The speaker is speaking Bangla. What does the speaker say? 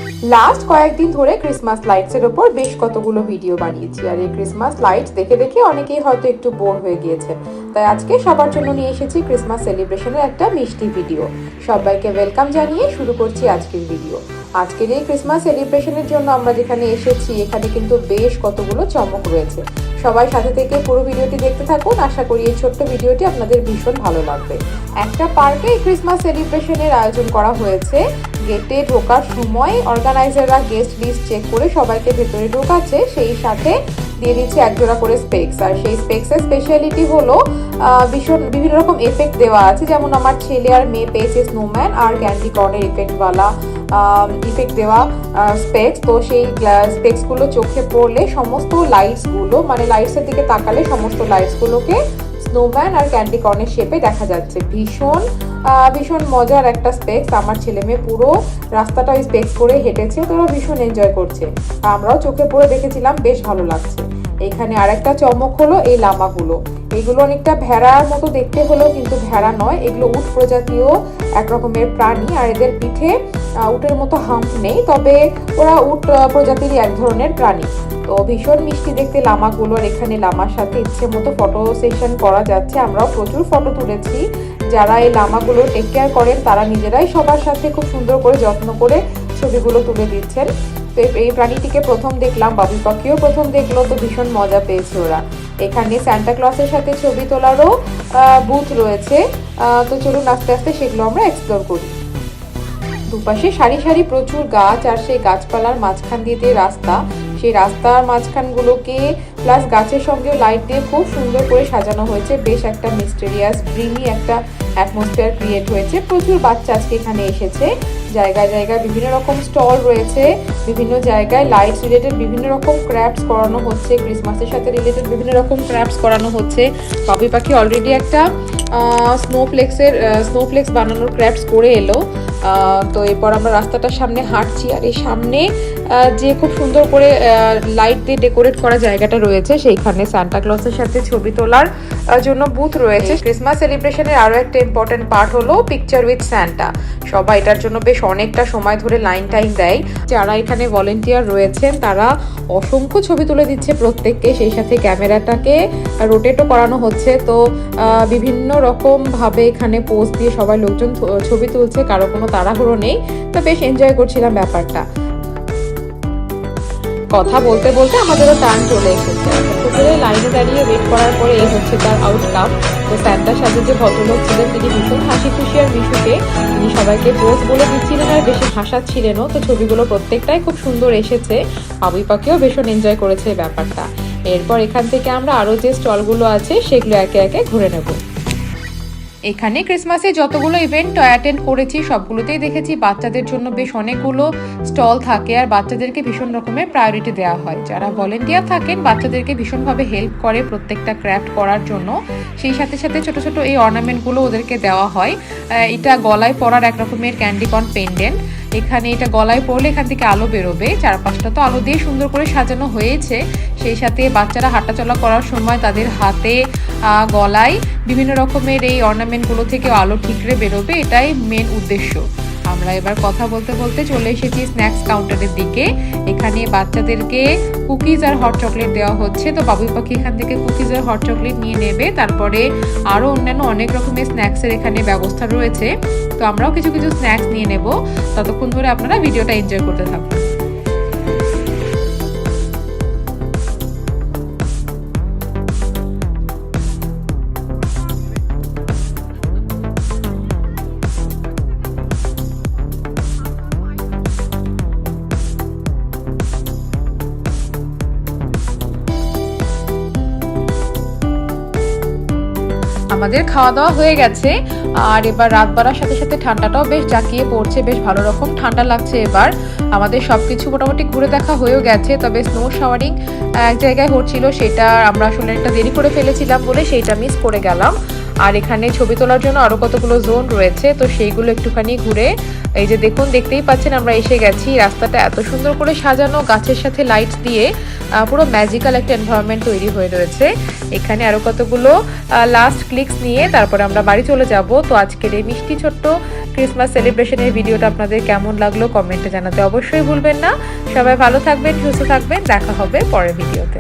লাস্ট কয়েকদিন ধরে ক্রিসমাস লাইটসের ওপর বেশ কতগুলো ভিডিও বানিয়েছি, আর এই ক্রিসমাস লাইটস দেখে দেখে অনেকেই হয়তো একটু বোর হয়ে গিয়েছে। তাই আজকে সবার জন্য নিয়ে এসেছি ক্রিসমাস সেলিব্রেশনের একটা মিষ্টি ভিডিও। সবাইকে ওয়েলকাম জানিয়ে শুরু করছি আজকের ভিডিও। আজকের এই ক্রিসমাস সেলিব্রেশনের জন্য আমরা যেখানে এসেছি এখানে কিন্তু বেশ কতগুলো চমক রয়েছে। সবাই সাথে থেকে পুরো ভিডিওটি দেখতে থাকুন। আশা করি এই ছোট্ট ভিডিওটি আপনাদের ভীষণ ভালো লাগবে। একটা পার্কে এই ক্রিসমাস সেলিব্রেশনের আয়োজন করা হয়েছে। গেটে ঢোকার সময় অর্গানাইজাররা গেস্ট লিস্ট চেক করে সবাইকে ভেতরে ঢোকাচ্ছে, সেই সাথে দিয়ে দিচ্ছে একজোড়া করে স্পেক্স। আর সেই স্পেক্সের স্পেশালিটি হলো ভীষণ বিভিন্ন রকম এফেক্ট দেওয়া আছে, যেমন আমার ছেলে আর মেয়ে পেয়েছে স্নোম্যান আর ক্যান্ডি কর্নের ইফেক্ট দেওয়া স্পেক্স। তো সেই স্পেক্সগুলো চোখে পড়লে সমস্ত লাইটসগুলো, মানে লাইটসের দিকে তাকালে সমস্ত লাইটসগুলোকে স্নোম্যান আর ক্যান্ডি কর্নের শেপে দেখা যাচ্ছে। ভীষণ মজার একটা স্পেক্স। আমার ছেলে মেয়ে পুরো রাস্তাটা ওই স্পেক্স করে হেঁটেছে, তো ওরা ভীষণ এনজয় করছে। আমরাও চোখে পড়ে দেখেছিলাম, বেশ ভালো লাগছে। এখানে আরেকটা চমক হলো এই লামাগুলো। এগুলো অনেকটা ভেড়ার মতো দেখতে হলেও কিন্তু ভেড়া নয়, এগুলো উট প্রজাতীয় এক রকমের প্রাণী। আর এদের পিঠে উটের মতো হাম্প নেই, তবে ওরা উট প্রজাতির এক ধরনের প্রাণী। তো ভীষণ মিষ্টি দেখতে লামাগুলো। আর এখানে লামার সাথে ইচ্ছে মতো ফটো সেশন করা যাচ্ছে। আমরাও প্রচুর ফটো তুলেছি। যারা এই লামাগুলো টেক কেয়ার করেন তারা নিজেরাই সবার সাথে খুব সুন্দর করে যত্ন করে ছবিগুলো তুলে দিচ্ছেন। তো এই প্রাণীটিকে প্রথম দেখলাম, বাবু পাখিও প্রথম দেখলো, তো ভীষণ মজা পেয়েছে ওরা। এখানে সান্টা ক্লসের সাথে ছবি তোলারও বুথ রয়েছে। তো চলুন আস্তে আস্তে সেগুলো আমরা এক্সপ্লোর করি। দুপাশে সারি সারি প্রচুর গাছ, আর সেই গাছপালার মাঝখান দিয়ে রাস্তা। সেই রাস্তার মাঝখানগুলোকে প্লাস গাছের সঙ্গে লাইট দিয়ে খুব সুন্দর করে সাজানো হয়েছে। বেশ একটা মিস্টেরিয়াস ড্রিমি একটা অ্যাটমসফিয়ার ক্রিয়েট হয়েছে। প্রচুর বাচ্চা আজকে এখানে এসেছে। জায়গায় জায়গায় বিভিন্ন রকম স্টল রয়েছে, বিভিন্ন জায়গায় লাইটস রিলেটেড বিভিন্ন রকম ক্রাফটস করানো হচ্ছে, ক্রিসমাসের সাথে রিলেটেড বিভিন্ন রকম ক্রাফটস করানো হচ্ছে। বাবু পাখি অলরেডি একটা স্নোফ্লেক্স বানানোর ক্রাফটস করে এলো। তো এরপর আমরা রাস্তাটার সামনে হাঁটছি, আর এই সামনে যে খুব সুন্দর করে লাইট দিয়ে ডেকোরেট করা জায়গাটা রয়েছে, সেইখানে সান্টা ক্লসের সাথে ছবি তোলার জন্য বুথ রয়েছে। ক্রিসমাস সেলিব্রেশনের আরও একটা ইম্পর্টেন্ট পার্ট হলো পিকচার উইথ সান্টা। সবাই এটার জন্য বেশ অনেকটা সময় ধরে লাইন টাইম দেয়। যারা এখানে ভলেন্টিয়ার রয়েছেন তারা অসংখ্য ছবি তুলে দিচ্ছে প্রত্যেককে, সেই সাথে ক্যামেরাটাকে রোটেটও করানো হচ্ছে। তো বিভিন্ন রকমভাবে এখানে পোজ দিয়ে সবাই লোকজন ছবি তুলছে, কারো কোনো তাড়াহুড়ো নেই। তো বেশ এনজয় করছিলাম ব্যাপারটা। কথা বলতে বলতে আমাদেরও টার্ন চলে এসেছে। পুকুরে লাইনে দাঁড়িয়ে ওয়েট করার পরে এই হচ্ছে তার আউটকাম। তো স্যান্টার সাথে যে ভদ্রলোক ছিলেন তিনি ভীষণ হাসি খুশি আর মিশুকে তিনি সবাইকে পোজ বলে দিচ্ছিলেন আর বেশি হাসাচ্ছিলেনও। তো ছবিগুলো প্রত্যেকটাই খুব সুন্দর এসেছে। বাবু পাখিও ভীষণ এনজয় করেছে এই ব্যাপারটা। এরপর এখান থেকে আমরা আরও যে স্টলগুলো আছে সেগুলো একে একে ঘুরে নেব। এখানে ক্রিসমাসে যতগুলো ইভেন্ট অ্যাটেন্ড করেছি সবগুলোতেই দেখেছি বাচ্চাদের জন্য বেশ অনেকগুলো স্টল থাকে, আর বাচ্চাদেরকে ভীষণ রকমের প্রায়োরিটি দেওয়া হয়। যারা ভলেন্টিয়ার থাকেন বাচ্চাদেরকে ভীষণভাবে হেল্প করে প্রত্যেকটা ক্রাফট করার জন্য। সেই সাথে সাথে ছোট ছোট এই অর্নামেন্টগুলো ওদেরকে দেওয়া হয়। এটা গলায় পরার এক রকমের ক্যান্ডিকর্ন পেন্ডেন্ট। এখানে এটা গলায় পরলে এখান থেকে আলো বেরোবে। চারপাশটা তো আলো দিয়ে সুন্দর করে সাজানো হয়েছে। সেই সাথে বাচ্চারা হাঁটাচলা করার সময় তাদের হাতে গলায় বিভিন্ন রকমের এই অর্নামেন্টগুলো থেকে আলো ঠিকরে বেরোবে, এটাই মেন উদ্দেশ্য। আমরা এবার কথা বলতে বলতে চলে এসেছি স্ন্যাক্স কাউন্টারের দিকে। এখানে বাচ্চাদেরকে কুকিজ আর হট চকলেট দেওয়া হচ্ছে। তো বাবু পাখি এখান থেকে কুকিজ আর হট চকলেট নিয়ে নেবে। তারপরে আরও অন্যান্য অনেক রকমের স্ন্যাক্সের এখানে ব্যবস্থা রয়েছে। তো আমরাও কিছু কিছু স্ন্যাক্স নিয়ে নেব। ততক্ষণ ধরে আপনারা ভিডিওটা এনজয় করতে থাকুন। আমাদের খাওয়া দাওয়া হয়ে গেছে, আর এবার রাত বাড়ার সাথে সাথে ঠান্ডাটাও বেশ জাঁকিয়ে পড়ছে, বেশ ভালো রকম ঠান্ডা লাগছে। এবার আমাদের সবকিছু মোটামুটি ঘুরে দেখা হয়েও গেছে, তবে স্নো শাওয়ারিং এক জায়গায় হচ্ছিল, সেটা আমরা আসলে একটা দেরি করে ফেলেছিলাম বলে সেইটা মিস করে গেলাম। আর এখানে ছবি তোলার জন্য আরও কতগুলো জোন রয়েছে, তো সেইগুলো একটুখানি ঘুরে এই যে দেখুন, দেখতেই পাচ্ছেন আমরা এসে গেছি। রাস্তাটা এত সুন্দর করে সাজানো, গাছের সাথে লাইটস দিয়ে পুরো ম্যাজিক্যাল একটা এনভায়রনমেন্ট তৈরি হয়ে রয়েছে। এখানে আরও কতগুলো লাস্ট ক্লিকস নিয়ে তারপরে আমরা বাড়ি চলে যাব। তো আজকের এই মিষ্টি ছোট্ট ক্রিসমাস সেলিব্রেশনের ভিডিওটা আপনাদের কেমন লাগলো কমেন্টে জানাতে অবশ্যই ভুলবেন না। সবাই ভালো থাকবেন, সুস্থ থাকবেন, দেখা হবে পরের ভিডিওতে।